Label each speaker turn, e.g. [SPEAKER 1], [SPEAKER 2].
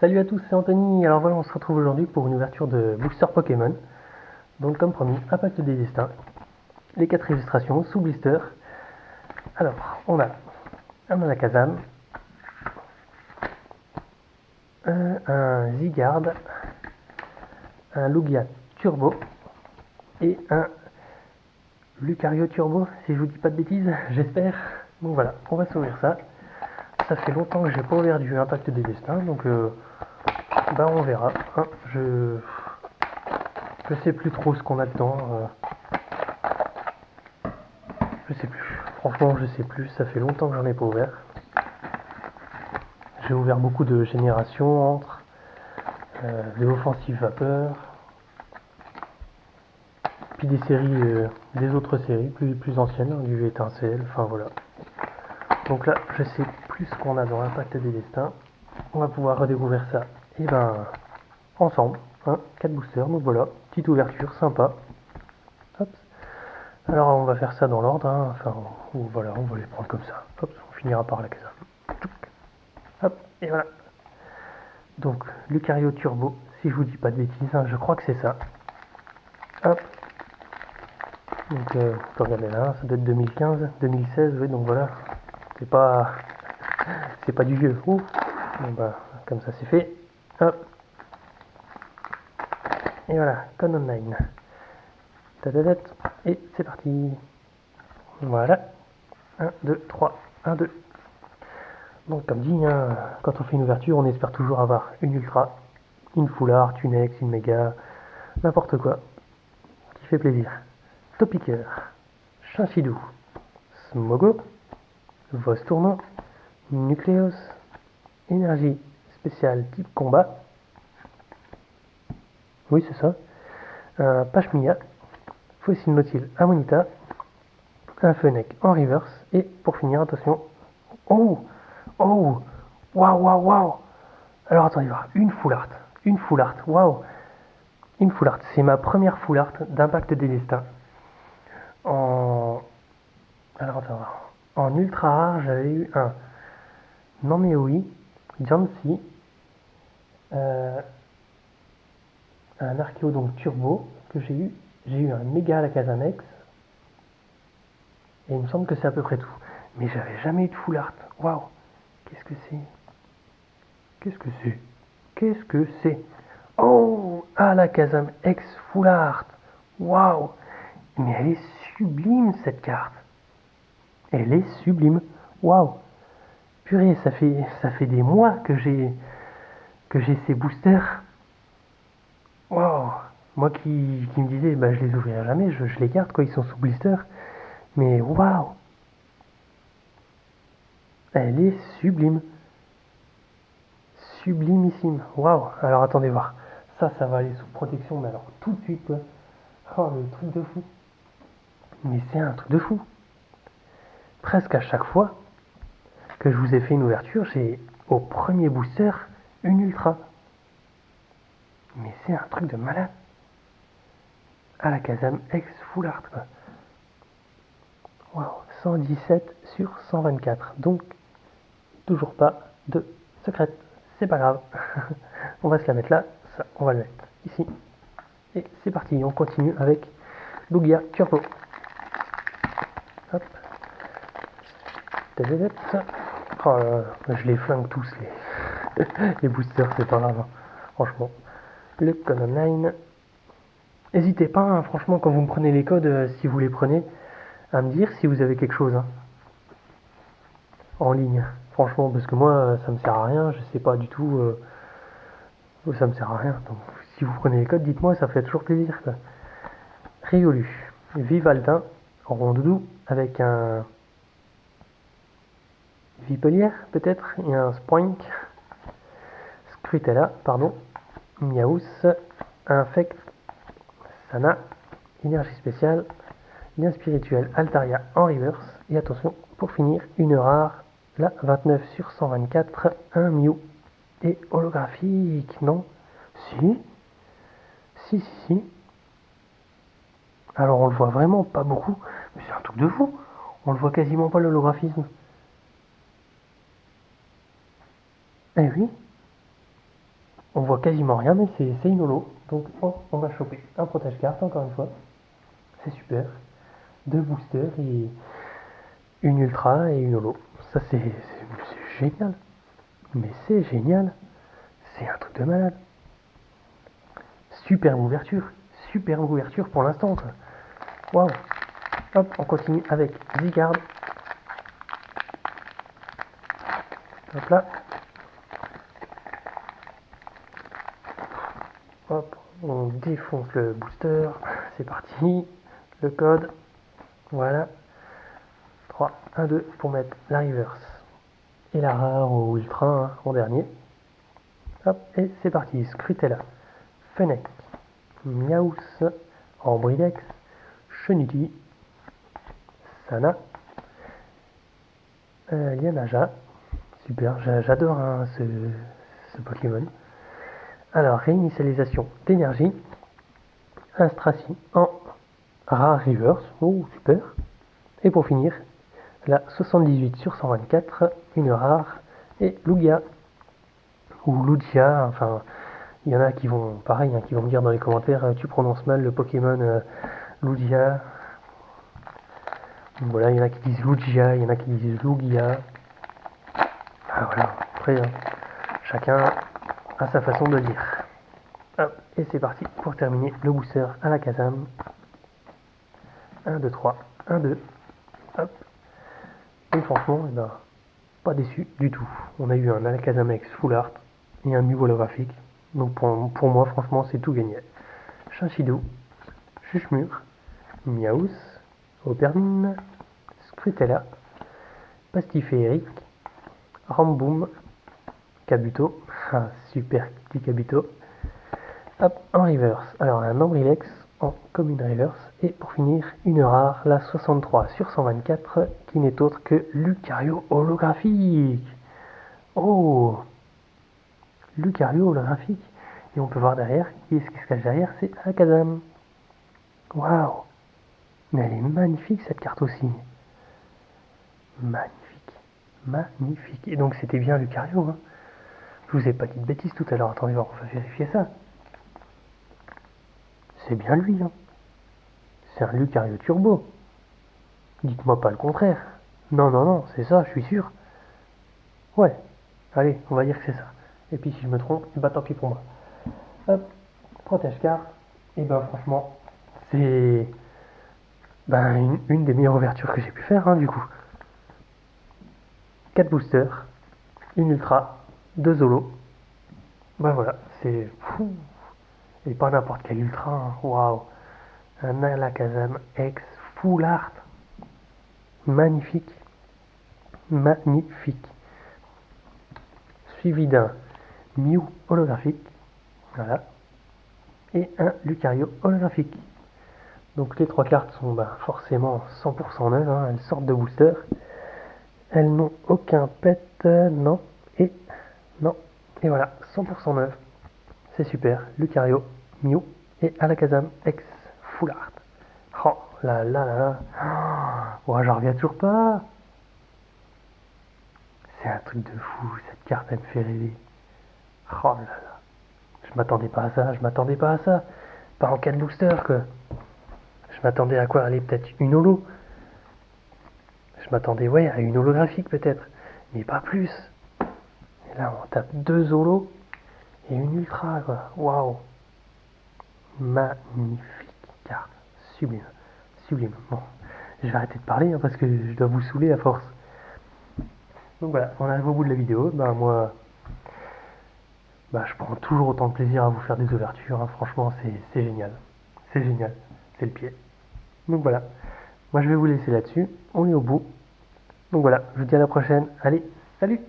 [SPEAKER 1] Salut à tous, c'est Anthony. Alors voilà, on se retrouve aujourd'hui pour une ouverture de booster Pokémon. Donc comme promis, Impact des Destins, les 4 illustrations sous blister. Alors, on a un Alakazam, un Zygarde, un Lugia Turbo et un Lucario Turbo, si je vous dis pas de bêtises, j'espère. Donc voilà, on va s'ouvrir ça. Ça fait longtemps que j'ai pas ouvert du Impact des Destins, donc on verra. Hein. Je sais plus trop ce qu'on a dedans. Je sais plus. Franchement, je sais plus. Ça fait longtemps que j'en ai pas ouvert. J'ai ouvert beaucoup de générations entre des offensives vapeur, puis des séries, des autres séries plus anciennes, hein, du étincelle. Enfin voilà. Donc là, je sais plus ce qu'on a dans l'Impact des Destins. On va pouvoir redécouvrir ça. Et ensemble. Hein, 4 boosters. Donc voilà, petite ouverture sympa. Hop. Alors on va faire ça dans l'ordre, hein. Enfin voilà, on va les prendre comme ça. Hop, on finira par la case. Hop, et voilà. Donc Lucario Turbo, si je vous dis pas de bêtises, hein, je crois que c'est ça. Hop. Donc on peut regarder là, ça doit être 2015, 2016, oui donc voilà. C'est pas du vieux. Ouh. Bon, comme ça c'est fait. Hop. Et voilà, Con Online. Et c'est parti. Voilà. 1, 2, 3, 1, 2. Donc comme dit, hein, quand on fait une ouverture, on espère toujours avoir une ultra, une full art, une ex, une méga, n'importe quoi, qui fait plaisir. Topiqueur, Chinchidou, Smogo, Vostournon, Nucleos, énergie spéciale type combat, oui c'est ça, un Pashmia, Fossile Nautile Amonita, un Fennec en reverse, et pour finir, attention, oh, oh, waouh, waouh, waouh. Alors attends, il va y avoir une full art, waouh, une full art, c'est ma première full art d'Impact des Destins. Alors attends, en ultra rare, j'avais eu un Nameoui, Jancy, un Archeo donc turbo que j'ai eu. J'ai eu un méga Alakazamex. Et il me semble que c'est à peu près tout. Mais j'avais jamais eu de full art. Waouh. Qu'est-ce que c'est? Qu'est-ce que c'est? Qu'est-ce que c'est? Oh, Alakazam X full art. Waouh. Mais elle est sublime cette carte. Elle est sublime. Waouh. Purée, ça fait des mois que j'ai ces boosters. Waouh. Moi qui me disais, bah, je les ouvrirai jamais, je les garde, quoi, ils sont sous blister. Mais waouh. Elle est sublime. Sublimissime. Waouh. Alors attendez voir. Ça va aller sous protection, mais alors tout de suite, quoi. Oh, le truc de fou. Mais c'est un truc de fou. Presque à chaque fois que je vous ai fait une ouverture, j'ai au premier booster une ultra. Mais c'est un truc de malade. Alakazam X Full Art, quoi. Waouh. 117 sur 124. Donc, toujours pas de secrète. C'est pas grave. On va se la mettre là. Ça, on va le mettre ici. Et c'est parti. On continue avec Lugia Turbo. Hop. Oh là là, je les flingue tous les boosters, c'est pas grave. Hein. Franchement. Le code online. N'hésitez pas, hein, franchement, quand vous me prenez les codes, si vous les prenez, à me dire si vous avez quelque chose hein, en ligne. Franchement, parce que moi, ça me sert à rien, je sais pas du tout. Ça me sert à rien. Donc, si vous prenez les codes, dites-moi, ça fait toujours plaisir. Quoi. Riolu, Vivaldin, Rondoudou, avec un Vipelière, peut-être, et un Spoink, Scrutella, pardon, Miaous, Infect, Sana, Énergie spéciale, Lien spirituel, Altaria en reverse, et attention, pour finir, une rare, la 29 sur 124, un Mew, et holographique, non? Si, si. Alors on le voit vraiment pas beaucoup, mais c'est un truc de fou. On le voit quasiment pas l'holographisme. Eh oui. On voit quasiment rien, mais c'est une holo. Donc on va choper un protège-carte, encore une fois. C'est super. 2 boosters et une ultra et une holo. Ça c'est génial. Mais c'est génial. C'est un truc de malade. Superbe ouverture. Superbe ouverture pour l'instant. Waouh. Hop, on continue avec Zygarde. Hop là. Hop, on défonce le booster. C'est parti. Le code. Voilà. 3, 1, 2 pour mettre la reverse. Et la rare ou ultra hein, en dernier. Hop, et c'est parti. Scrutella. Fennec. Miaus. Ambridex. Chenity. Sana. Lianaja. Super, j'adore hein, ce Pokémon. Alors, réinitialisation d'énergie. Astracie en rare reverse. Oh, super. Et pour finir, la 78 sur 124, une rare. Et Lugia. Ou Lugia, enfin, il y en a qui vont, pareil, hein, qui vont me dire dans les commentaires, tu prononces mal le Pokémon Lugia. Voilà, il y en a qui disent Lugia, il y en a qui disent Lugia. Ah, voilà, après, chacun a sa façon de le dire. Hop, et c'est parti pour terminer le booster à la Kazam. 1, 2, 3, 1, 2. Hop. Et franchement, eh ben, pas déçu du tout. On a eu un Alakazam X Full Art et un Mew holographique. Donc pour moi, franchement, c'est tout gagné. Chinchidou, Chuchmur, Miaus, Opermine, Scrutella, Pastiférique, Ramboom, Kabuto, ah, super petit Kabuto. Hop, en reverse. Alors un Ambrilex en commune reverse. Et pour finir, une rare, la 63 sur 124, qui n'est autre que Lucario holographique. Oh, Lucario holographique. Et on peut voir derrière, qui est-ce qui se cache derrière, c'est Alakazam. Waouh. Mais elle est magnifique cette carte aussi. Magnifique. Magnifique. Et donc c'était bien Lucario. Hein. Je vous ai pas dit de bêtises tout à l'heure. Attendez voir, on va vérifier ça. C'est bien lui. Hein. C'est un Lucario Turbo. Dites-moi pas le contraire. Non, non, non, c'est ça, je suis sûr. Ouais. Allez, on va dire que c'est ça. Et puis si je me trompe, bah tant pis pour moi. Hop, protège carte. Et ben franchement, c'est une des meilleures ouvertures que j'ai pu faire hein, du coup. 4 boosters, une ultra, 2 Zolo. Ben voilà, c'est fou. Et pas n'importe quel ultra, hein. Waouh. Un Alakazam X Full Art. Magnifique. Magnifique. Suivi d'un Mew holographique. Voilà. Et un Lucario holographique. Donc les 3 cartes sont forcément 100% neuves, hein, elles sortent de booster. Elles n'ont aucun pet, non, et non. Et voilà, 100% neuves. C'est super. Lucario, Mew et Alakazam X Full Art. Oh là là là là. Oh, j'en reviens toujours pas. C'est un truc de fou, cette carte elle me fait rêver. Oh là là. Je m'attendais pas à ça, je m'attendais pas à ça. Pas en 4 boosters quoi. Je m'attendais à quoi? Aller peut-être une holo. Je m'attendais ouais à une holographique peut-être. Mais pas plus. Et là on tape 2 holos et une ultra quoi. Waouh. Magnifique carte. Sublime. Sublime. Bon. Je vais arrêter de parler hein, parce que je dois vous saouler à force. Donc voilà, on arrive au bout de la vidéo. Moi, je prends toujours autant de plaisir à vous faire des ouvertures. Hein. Franchement, c'est génial. C'est génial. C'est le pied. Donc voilà. Moi, je vais vous laisser là-dessus. On est au bout. Donc voilà, je vous dis à la prochaine. Allez, salut!